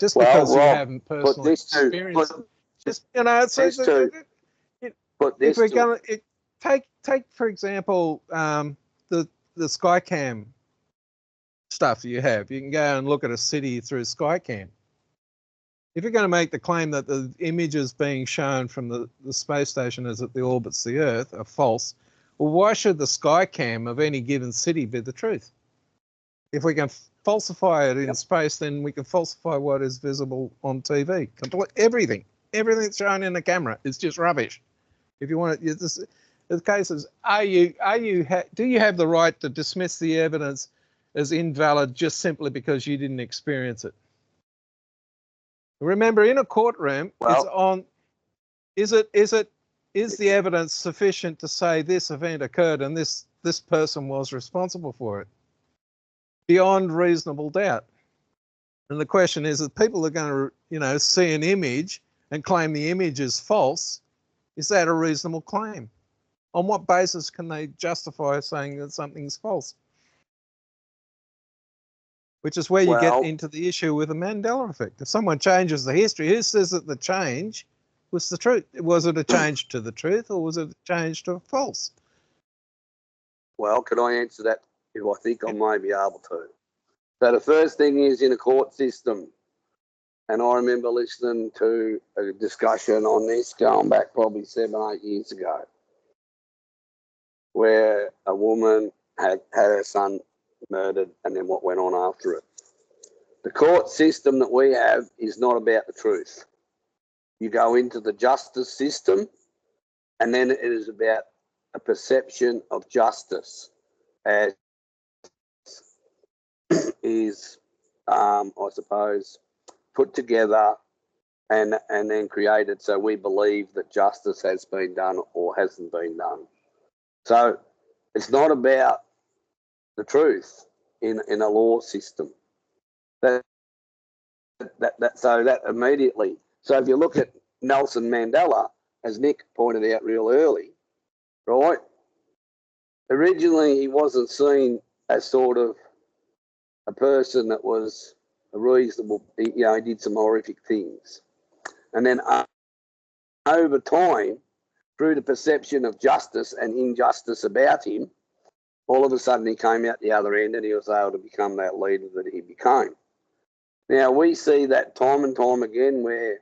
Just because you haven't personally experienced it, just, you know, it's if we're going to take for example the Skycam stuff you have. You can go and look at a city through Skycam. If you're going to make the claim that the images being shown from the space station as it orbits the Earth are false, well, why should the Skycam of any given city be the truth? If we can falsify it in space, then we can falsify what is visible on TV. Everything that's shown in the camera is just rubbish. If you want it, the case is, do you have the right to dismiss the evidence as invalid just simply because you didn't experience it? Remember, in a courtroom, it's on. Is the evidence sufficient to say this event occurred and this person was responsible for it? Beyond reasonable doubt. And the question is, if people are going to, you know, see an image and claim the image is false, is that a reasonable claim? On what basis can they justify saying that something's false? Which is where you get into the issue with the Mandela effect. If someone changes the history, who says that the change was the truth? Was it a change to the truth or was it a change to false? Well, can I answer that? If I think I may be able to. So the first thing is in a court system, and I remember listening to a discussion on this going back probably 7 or 8 years ago, where a woman had her son murdered and then what went on after it. The court system that we have is not about the truth. You go into the justice system and then it is about a perception of justice as is, I suppose, put together and then created so we believe that justice has been done or hasn't been done. So It's not about the truth in a law system. So that immediately. So if you look at Nelson Mandela, as Nick pointed out real early, right? Originally, he wasn't seen as sort of a person that was a reasonable. He did some horrific things, and then over time, through the perception of justice and injustice about him, all of a sudden he came out the other end and he was able to become that leader that he became. Now, we see that time and time again where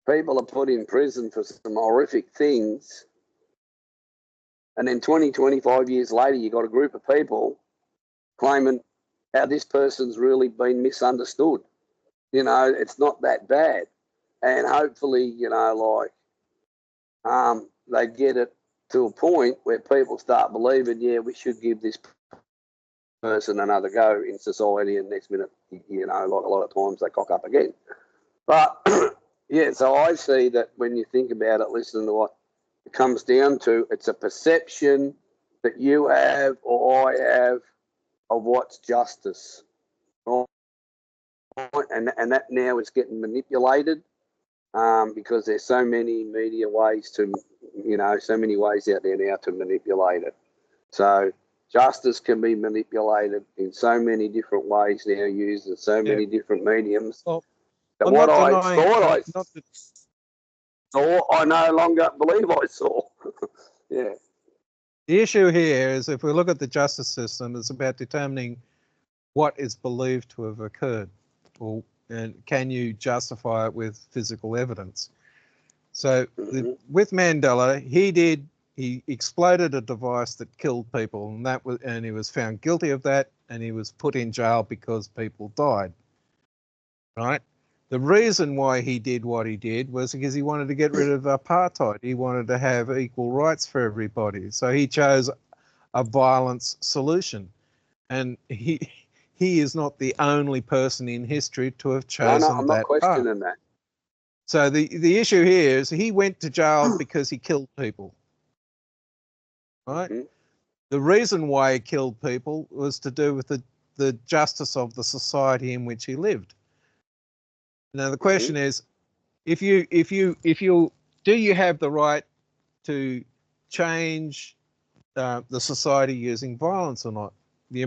people are put in prison for some horrific things, and then 20, 25 years later, you got a group of people claiming how this person's really been misunderstood. It's not that bad. And hopefully, they get it to a point where people start believing, yeah, we should give this person another go in society, and next minute, like a lot of times they cock up again. But yeah, so I see that when you think about it, listen to what it comes down to, it's a perception that you have or I have of what's justice. Right? And that now is getting manipulated because there's so many media ways to, so many ways out there now to manipulate it. So justice can be manipulated in so many different ways now, used in so many different mediums. Well, that I'm what not I denying, thought I not that, saw, I no longer believe I saw. Yeah. the issue here is if we look at the justice system, it's about determining what is believed to have occurred, and can you justify it with physical evidence? So with Mandela, he exploded a device that killed people, and he was found guilty of that, and he was put in jail because people died. Right? The reason why he did what he did was because he wanted to get rid of apartheid. He wanted to have equal rights for everybody. So he chose a violence solution. And he is not the only person in history to have chosen I'm not that questioning path. that. So the issue here is he went to jail because he killed people. Right? Mm-hmm. The reason why he killed people was to do with the justice of the society in which he lived. Now the question is, if you do you have the right to change the society using violence or not? The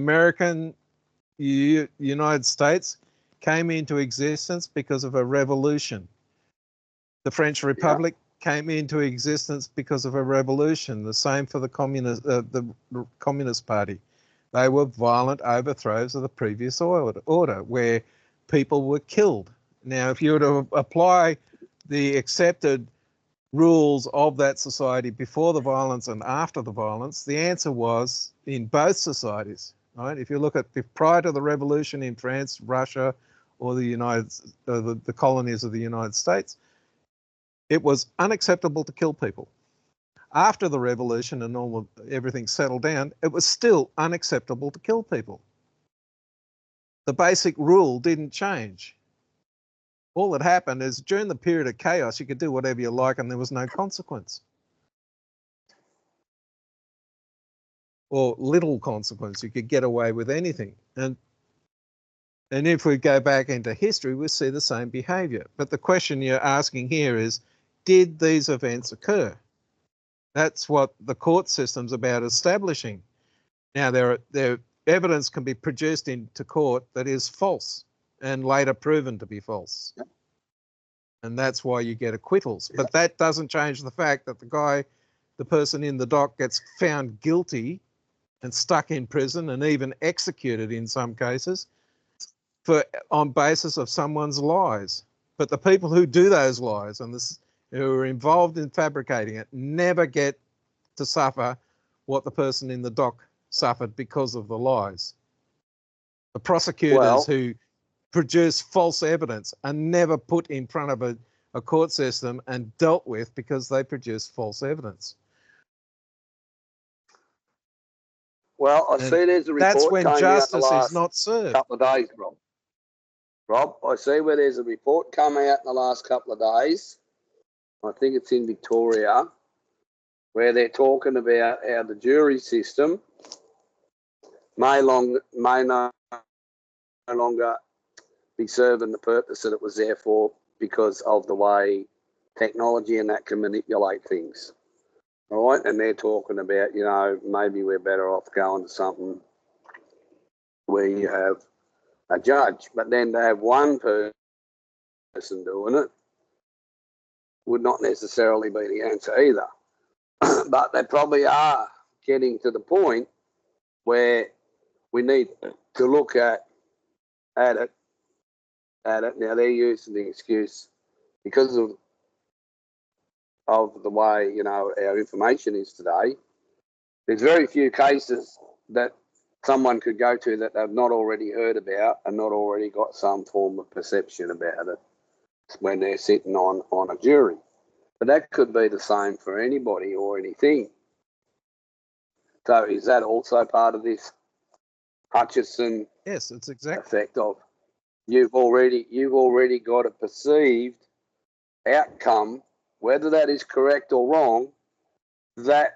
United States came into existence because of a revolution. The French Republic came into existence because of a revolution. The same for the Communist Party. They were violent overthrows of the previous order where people were killed. Now, if you were to apply the accepted rules of that society before the violence and after the violence, the answer was in both societies. Right? If you look at prior to the revolution in France, Russia, or the colonies of the United States, it was unacceptable to kill people. After the revolution and everything settled down, it was still unacceptable to kill people. The basic rule didn't change. All that happened is during the period of chaos, you could do whatever you like and there was no consequence. Or little consequence. You could get away with anything. And if we go back into history, we'll see the same behavior. But the question you're asking here is, did these events occur? That's what the court system's about establishing. Now, there evidence can be produced into court that is false and later proven to be false. Yep. And that's why you get acquittals. Yep. But that doesn't change the fact that the person in the dock gets found guilty and stuck in prison and even executed in some cases on basis of someone's lies. But the people who do those lies and who are involved in fabricating it never get to suffer what the person in the dock suffered because of the lies. The prosecutors who produce false evidence are never put in front of a court system and dealt with because they produce false evidence. Well, I see there's a report. That's when justice is not served. Couple of days, Rob, I see where there's a report come out in the last couple of days. I think it's in Victoria, where they're talking about how the jury system may no longer be serving the purpose that it was there for because of the way technology and that can manipulate things. All right, and they're talking about, you know, maybe we're better off going to something where you have a judge, but then to have one person doing it would not necessarily be the answer either. But they probably are getting to the point where we need to look at it. Now they're using the excuse because of the way, you know, our information is today. There's very few cases that someone could go to that they've not already heard about and not already got some form of perception about it when they're sitting on a jury. But that could be the same for anybody or anything. So is that also part of this Hutchison Yes, it's exactly. effect of you've already got a perceived outcome, whether that is correct or wrong, that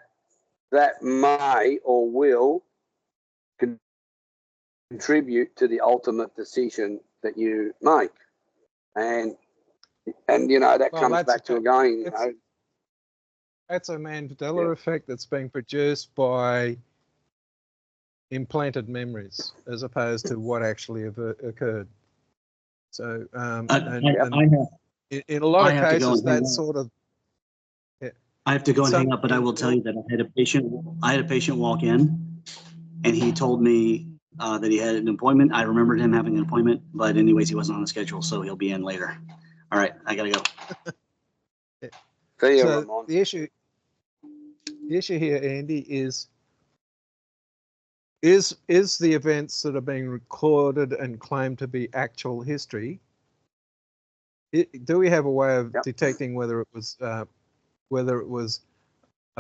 may or will contribute to the ultimate decision that you make. And you know, that comes back to again, you know. That's a Mandela effect that's being produced by implanted memories as opposed to what actually occurred. So, in a lot of cases, that's sort of. Yeah. I have to go and hang up, but I will tell you that I had a patient walk in, and he told me that he had an appointment. I remembered him having an appointment, but anyways, he wasn't on the schedule, so he'll be in later. All right, I gotta go. So the issue here, Andy, is the events that are being recorded and claimed to be actual history? Do we have a way of detecting whether it was a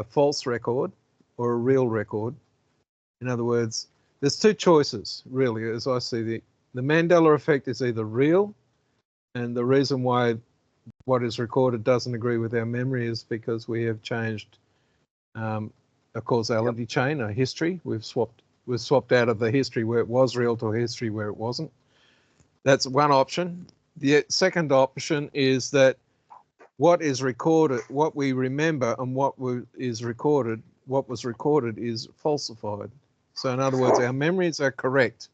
false record or a real record? In other words, there's two choices, really, as I see the Mandela effect is either real, and the reason why what is recorded doesn't agree with our memory is because we have changed a causality chain, a history. We've swapped out of the history where it was real to a history where it wasn't. That's one option. The second option is that what is recorded, what we remember and what was recorded is falsified. So in other words, our memories are correct.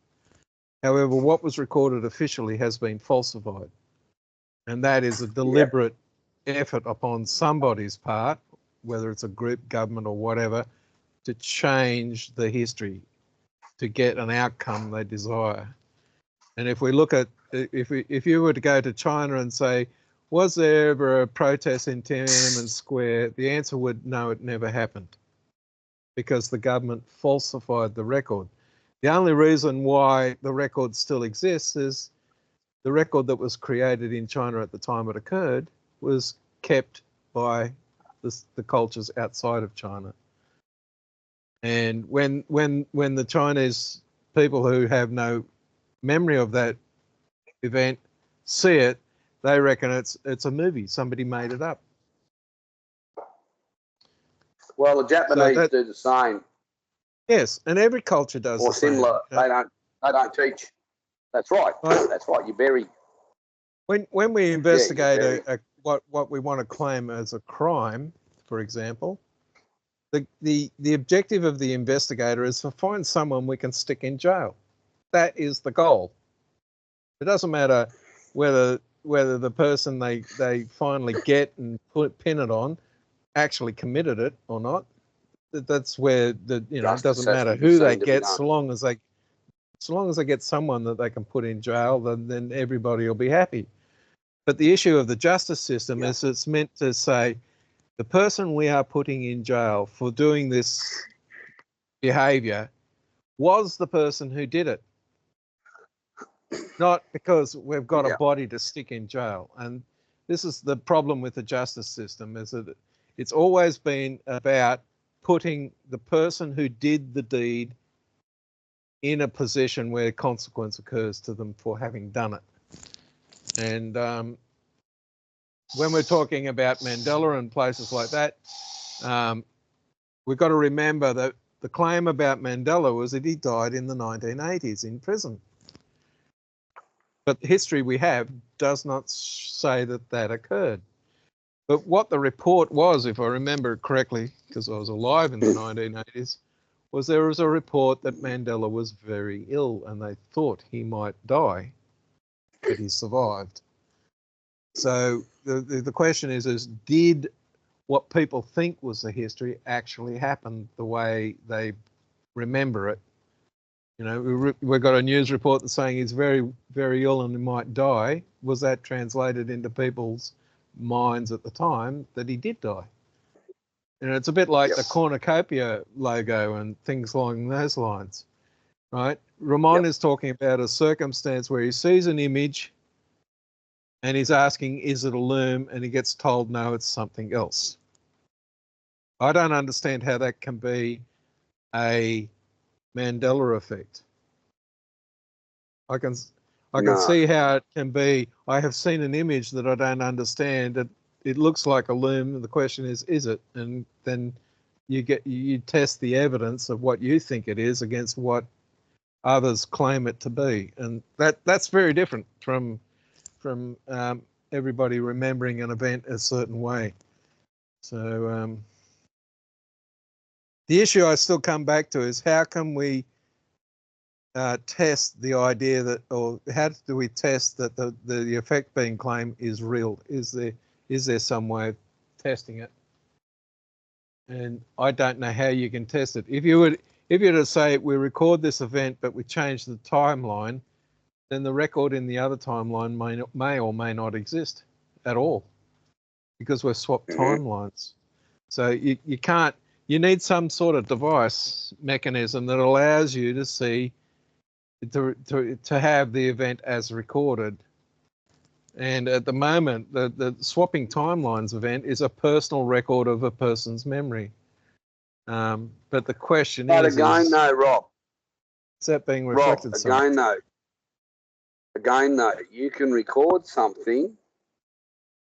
However, what was recorded officially has been falsified. And that is a deliberate effort upon somebody's part, whether it's a group, government or whatever, to change the history to get an outcome they desire. And if we look at, if you were to go to China and say, was there ever a protest in Tiananmen Square? The answer would no, it never happened, because the government falsified the record. The only reason why the record still exists is the record that was created in China at the time it occurred was kept by the cultures outside of China. And when the Chinese people who have no memory of that event see it, they reckon it's a movie. Somebody made it up. Well, the Japanese do the same. Yes, and every culture does or the same. similar. They don't teach. That's right. That's right. You bury. When we investigate what we want to claim as a crime, for example, the objective of the investigator is to find someone we can stick in jail. That is the goal. It doesn't matter whether the person they finally get and pin it on actually committed it or not. That's where it doesn't matter who they get, so long as they get someone that they can put in jail, then everybody will be happy. But the issue of the justice system is it's meant to say the person we are putting in jail for doing this behavior was the person who did it, not because we've got a body to stick in jail. And this is the problem with the justice system, is that it's always been about putting the person who did the deed in a position where consequence occurs to them for having done it. And when we're talking about Mandela and places like that, we've got to remember that the claim about Mandela was that he died in the 1980s in prison. But the history we have does not say that that occurred. But what the report was, if I remember correctly, because I was alive in the 1980s, was there was a report that Mandela was very ill and they thought he might die, but he survived. So the question is did what people think was the history actually happen the way they remember it? You know, we've got a news report that's saying he's very, very ill and he might die. Was that translated into people's minds at the time that he did die? And it's a bit like the cornucopia logo and things along those lines, right? Ramon is talking about a circumstance where he sees an image and he's asking, is it a loom? And he gets told, no, it's something else. I don't understand how that can be a Mandela effect. I can see how it can be. I have seen an image that I don't understand. It looks like a loom. And the question is it? And then you test the evidence of what you think it is against what others claim it to be, and that's very different from everybody remembering an event a certain way. So the issue I still come back to is how can we test the idea that, or how do we test that the effect being claimed is real? Is there some way of testing it? And I don't know how you can test it. If you were to say we record this event but we change the timeline, then the record in the other timeline may or may not exist at all because we've swapped timelines. So you can't. You need some sort of device mechanism that allows you to see to have the event as recorded. And at the moment, the swapping timelines event is a personal record of a person's memory. But the question but is, no, Rob. Is that being reflected? Rob, again, no. You can record something,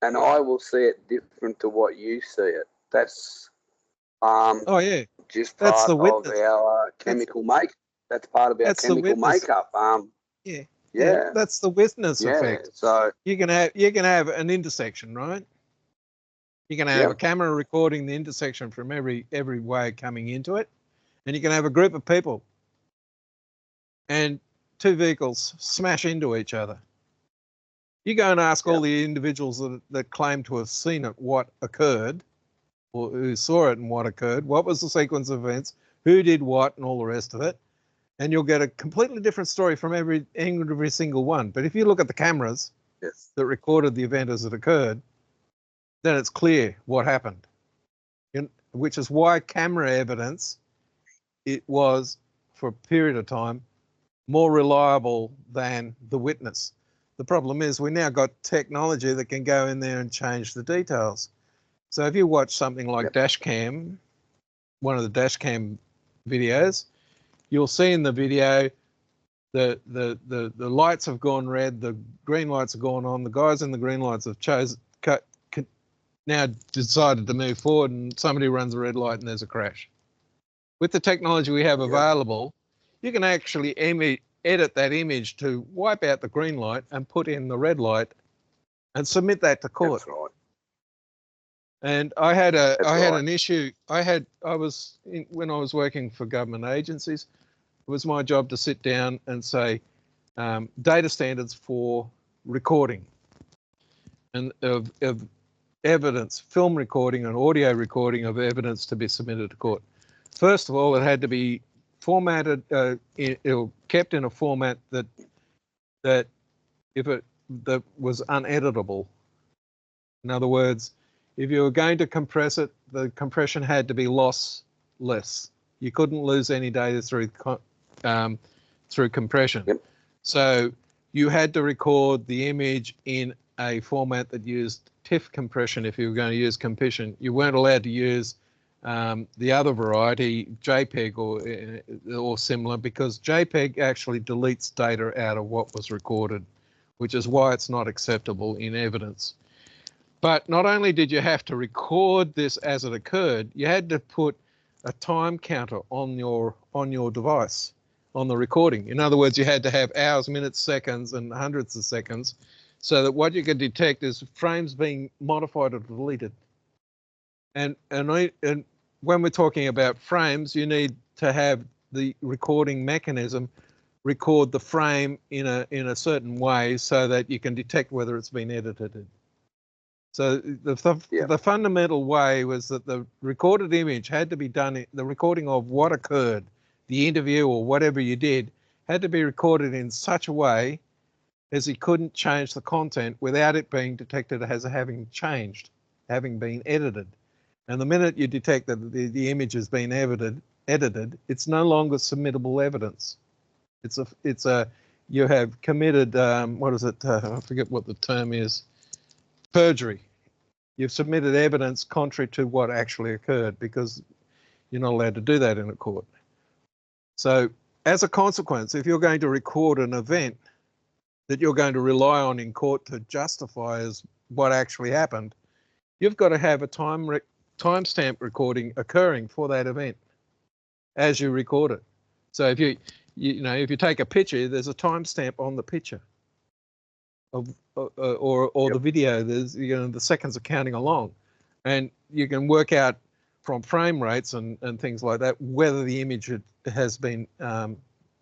and I will see it different to what you see it. That's oh yeah, just that's part the of witness. our chemical make. That's part of our chemical makeup. Yeah, that's the witness effect. So you can have an intersection, right? You can have a camera recording the intersection from every way coming into it, and you can have a group of people, and two vehicles smash into each other. You go and ask all the individuals that claim to have seen it what occurred, or who saw it and what occurred, what was the sequence of events, who did what, and all the rest of it. And you'll get a completely different story from every single one. But if you look at the cameras that recorded the event as it occurred, then it's clear what happened. Which is why camera evidence, it was, for a period of time, more reliable than the witness. The problem is we now got technology that can go in there and change the details. So if you watch something like Dashcam, one of the Dashcam videos, you'll see in the video the lights have gone red, the green lights have gone on, the guys in the green lights have now decided to move forward, and somebody runs a red light and there's a crash. With the technology we have available, you can actually edit that image to wipe out the green light and put in the red light and submit that to court. That's right. And I had an issue. When I was working for government agencies, it was my job to sit down and say data standards for recording and of evidence, film recording and audio recording of evidence to be submitted to court. First of all, it had to be formatted, kept in a format that was uneditable. In other words, if you were going to compress it, the compression had to be lossless. You couldn't lose any data through compression. So you had to record the image in a format that used TIFF compression if you were going to use compression. You weren't allowed to use the other variety, JPEG or similar, because JPEG actually deletes data out of what was recorded, which is why it's not acceptable in evidence. But not only did you have to record this as it occurred, you had to put a time counter on your device, on the recording. In other words, you had to have hours, minutes, seconds, and hundreds of seconds, so that what you could detect is frames being modified or deleted. And when we're talking about frames, you need to have the recording mechanism record the frame in a certain way so that you can detect whether it's been edited. So the fundamental way was that the recorded image had to be done, the recording of what occurred, the interview or whatever you did, had to be recorded in such a way as he couldn't change the content without it being detected as having changed, having been edited. And the minute you detect that the image has been edited, it's no longer submittable evidence. You have committed, what is it? I forget what the term is. Perjury. You've submitted evidence contrary to what actually occurred, because you're not allowed to do that in a court. So as a consequence, if you're going to record an event that you're going to rely on in court to justify as what actually happened, you've got to have a timestamp recording occurring for that event as you record it. So if if you take a picture, there's a timestamp on the picture of or the video. There's the seconds are counting along, and you can work out from frame rates and things like that whether the image has been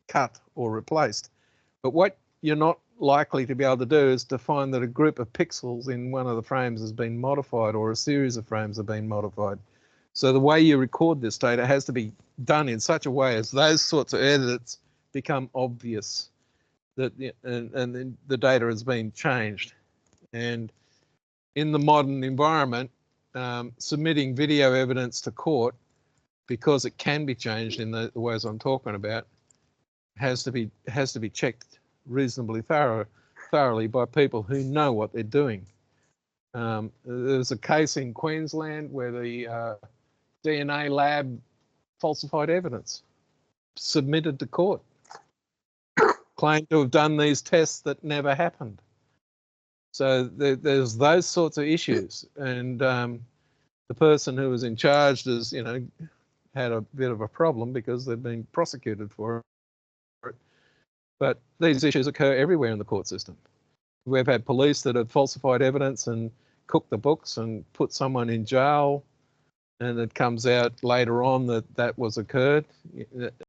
cut or replaced. But what you're not likely to be able to do is to find that a group of pixels in one of the frames has been modified, or a series of frames have been modified. So the way you record this data has to be done in such a way as those sorts of edits become obvious, that and the data has been changed. And in the modern environment, submitting video evidence to court, because it can be changed in the ways I'm talking about, has to be checked reasonably thoroughly by people who know what they're doing. There's a case in Queensland where the DNA lab falsified evidence, submitted to court, claimed to have done these tests that never happened. So there's those sorts of issues, and the person who was in charge has, had a bit of a problem because they've been prosecuted for it. But these issues occur everywhere in the court system. We've had police that have falsified evidence and cooked the books and put someone in jail, and it comes out later on that was occurred.